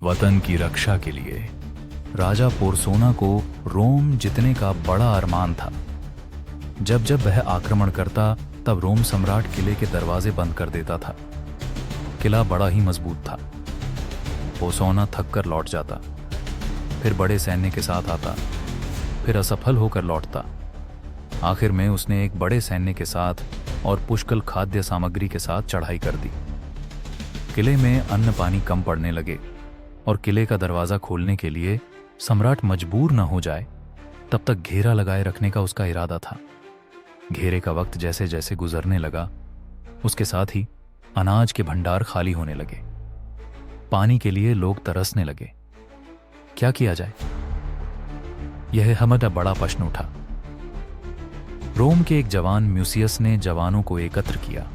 वतन की रक्षा के लिए राजा पोर्सोना को रोम जीतने का बड़ा अरमान था। जब जब वह आक्रमण करता तब रोम सम्राट किले के दरवाजे बंद कर देता था। किला बड़ा ही मजबूत था। पोर्सोना थक कर लौट जाता, फिर बड़े सैन्य के साथ आता, फिर असफल होकर लौटता। आखिर में उसने एक बड़े सैन्य के साथ और पुष्कल खाद्य सामग्री के साथ चढ़ाई कर दी। किले में अन्न पानी कम पड़ने लगे और किले का दरवाजा खोलने के लिए सम्राट मजबूर न हो जाए तब तक घेरा लगाए रखने का उसका इरादा था। घेरे का वक्त जैसे जैसे गुजरने लगा उसके साथ ही अनाज के भंडार खाली होने लगे। पानी के लिए लोग तरसने लगे। क्या किया जाए, यह हमारा बड़ा प्रश्न उठा। रोम के एक जवान म्यूसियस ने जवानों को एकत्र किया।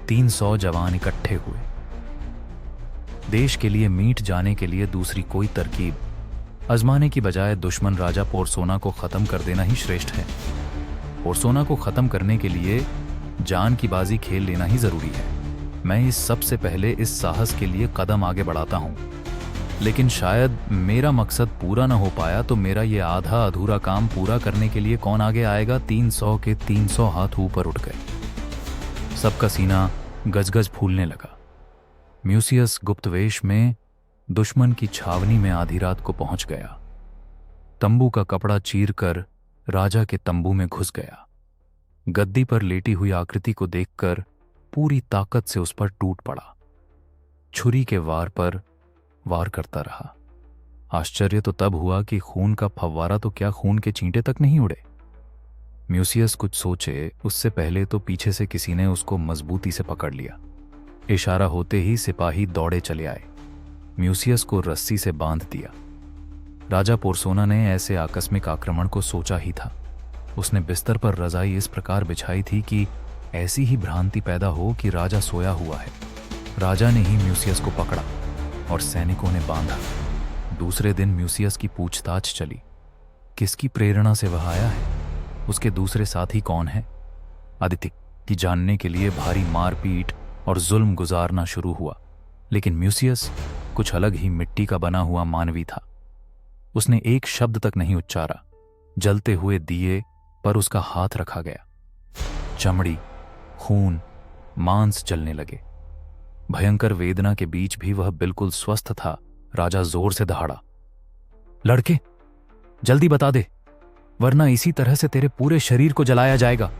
300 जवान इकट्ठे हुए। देश के लिए मीट जाने के लिए दूसरी कोई तरकीब आजमाने की बजाय दुश्मन राजा पोर्सोना को खत्म कर देना ही श्रेष्ठ है। पोर्सोना को खत्म करने के लिए जान की बाजी खेल लेना ही जरूरी है। मैं इस सबसे पहले इस साहस के लिए कदम आगे बढ़ाता हूं, लेकिन शायद मेरा मकसद पूरा न हो पाया तो मेरा ये आधा अधूरा काम पूरा करने के लिए कौन आगे आएगा। 300 के 300 हाथ ऊपर उठ गए। सबका सीना गजगज फूलने लगा। म्यूसियस गुप्तवेश में दुश्मन की छावनी में आधी रात को पहुंच गया। तंबू का कपड़ा चीरकर राजा के तंबू में घुस गया। गद्दी पर लेटी हुई आकृति को देखकर पूरी ताकत से उस पर टूट पड़ा। छुरी के वार पर वार करता रहा। आश्चर्य तो तब हुआ कि खून का फव्वारा तो क्या खून के चींटे तक नहीं उड़े। म्यूसियस कुछ सोचे उससे पहले तो पीछे से किसी ने उसको मजबूती से पकड़ लिया। इशारा होते ही सिपाही दौड़े चले आए। म्यूसियस को रस्सी से बांध दिया। राजा पोर्सोना ने ऐसे आकस्मिक आक्रमण को सोचा ही था। उसने बिस्तर पर रजाई इस प्रकार बिछाई थी कि ऐसी ही भ्रांति पैदा हो कि राजा सोया हुआ है। राजा ने ही म्यूसियस को पकड़ा और सैनिकों ने बांधा। दूसरे दिन म्यूसियस की पूछताछ चली। किसकी प्रेरणा से वह आया है, उसके दूसरे साथी कौन है, आदित्य की जानने के लिए भारी मारपीट और जुल्म गुजारना शुरू हुआ। लेकिन म्यूसियस कुछ अलग ही मिट्टी का बना हुआ मानवी था। उसने एक शब्द तक नहीं उच्चारा। जलते हुए दिए पर उसका हाथ रखा गया। चमड़ी, खून, मांस जलने लगे। भयंकर वेदना के बीच भी वह बिल्कुल स्वस्थ था। राजा जोर से दहाड़ा, लड़के जल्दी बता दे, वरना इसी तरह से तेरे पूरे शरीर को जलाया जाएगा।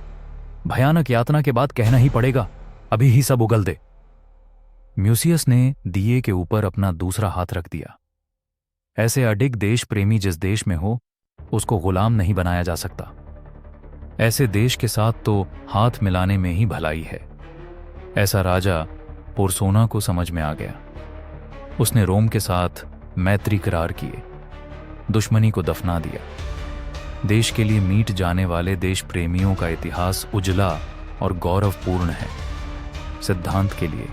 भयानक यातना के बाद कहना ही पड़ेगा, अभी ही सब उगल दे। म्यूसियस ने दिए के ऊपर अपना दूसरा हाथ रख दिया। ऐसे अडिग देश प्रेमी जिस देश में हो उसको गुलाम नहीं बनाया जा सकता। ऐसे देश के साथ तो हाथ मिलाने में ही भलाई है। ऐसा राजा पोर्सोना को समझ में आ गया। उसने रोम के साथ मैत्री करार किए, दुश्मनी को दफना दिया। देश के लिए मीट जाने वाले देश प्रेमियों का इतिहास उजला और गौरवपूर्ण है। सिद्धांत के लिए,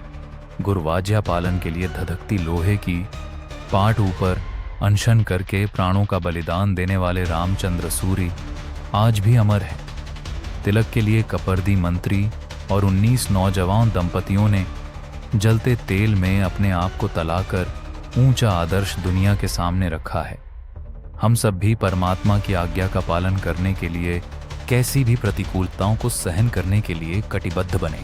गुरवाज्ञा पालन के लिए धधकती लोहे की पाट ऊपर अनशन करके प्राणों का बलिदान देने वाले रामचंद्र सूरी आज भी अमर है। तिलक के लिए कपर्दी मंत्री और 19 नौजवान दंपतियों ने जलते तेल में अपने आप को तलाकर ऊंचा आदर्श दुनिया के सामने रखा है। हम सब भी परमात्मा की आज्ञा का पालन करने के लिए, कैसी भी प्रतिकूलताओं को सहन करने के लिए कटिबद्ध बने।